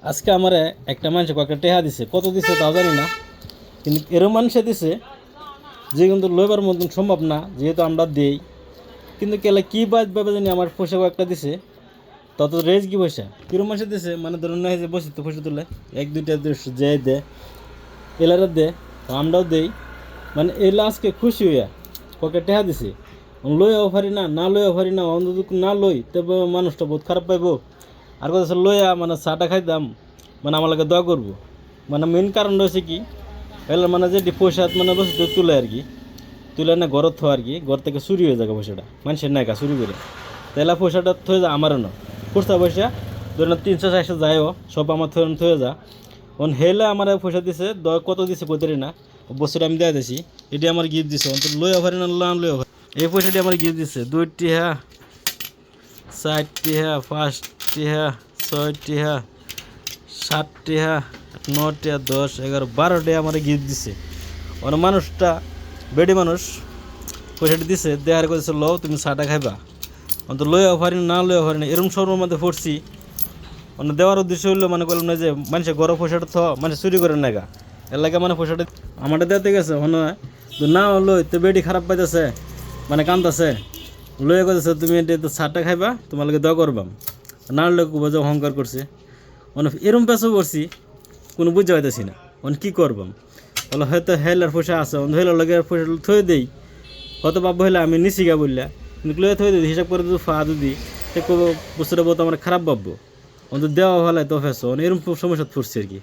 আজকে আমারে একটা মানুষ কয়েকটা টেহা দিছে, কত দিছে তাও জানি না, কিন্তু এরম মানুষে দিছে যে কিন্তু লইবার মতন সম্ভব না, যেহেতু আমরা দেই। কিন্তু কেলা কী ভাবে জানি আমার পয়সা কয়েকটা দিছে, তত রেজ কি পয়সা কিরম মানুষে দিছে, মানে ধরুন না যে বসে তো পয়সা তুলে 1-2টা যে দে এলারা দে, আমরাও দেই, মানে এলা আজকে খুশি হইয়া কয়েকটা টেহা দিছে। লইয়াও পারি না, না লইয়াও পারি না, অন্তত না লই তবে মানুষটা বহুত খারাপ পাইব। আর কথা লইয়া মানে চাটা খাইতাম, মানে আমার লাগে দোয়া করবো। মানে মেন কারণ রয়েছে কি, এলার মানে যে পয়সা মানে বসে তুলে আর কি, তুলে না ঘরত থো আর কি, ঘর থেকে চুরি হয়ে যাবে পয়সাটা, মানুষের নায়িকা চুরি করে। তাইলে পয়সাটা থয়ে যা আমারও না, খুচরা পয়সা ধরে না 300-400 যায়ও সব আমার থয়ে যা। অন হেলে আমার পয়সা দিছে, কত দিছে কইতে না, বছর আমি দেওয়া দিছি। এটি আমার গিফট দিছে, অন্তত লইয়া পারি না লইয়া পারি। এই পয়সাটি আমার গিফট দিছে 2টি, 4টি, 5টি, 6টি, 7টি, 9টি, 10, 11, 12টি আমার গিফট দিছে। অনেক মানুষটা বেডি মানুষ পয়সাটি দিছে, দেহার করেছে লো তুমি চাটা খাইবা, অন্তত লইয়াও পারি না লইয়াও পারি না, এরকম সর্বর মধ্যে পড়ছি। মানে দেওয়ার উদ্দেশ্য হইলো মানে করলাম না যে মানুষের গরম পয়সাটা থ মানুষ চুরি করে নেগা, এর লাগে মানে পয়সাটা আমারটা দেওয়াতে গেছে মনে হয় না লই তো বেডি খারাপ পাইতেছে, মানে কান্দাছে, লইয়া করতেছে তুমি তো চাটা খাইবা তোমার লাগে দোয়া করবাম, না লোক বোঝা অহংকার করছে। মানে এরম পেছও করছি, কোনো বুঝতে পাইতেছি না মানে কী করবাম। বলে হয়তো হেলার পয়সা আছে, হেলার লগে পয়সা থয়ে দেই, হয়তো ভাববো হলে আমি নিচি গা বললা, কিন্তু লইয়া থয়ে দিই হিসাব করে যদি ফা যদি বুঝতে পারবো তো আমার খারাপ ভাববো, অন্তত দেওয়া হলে তো ফেসো এরকম সমস্যা পড়ছে আর কি।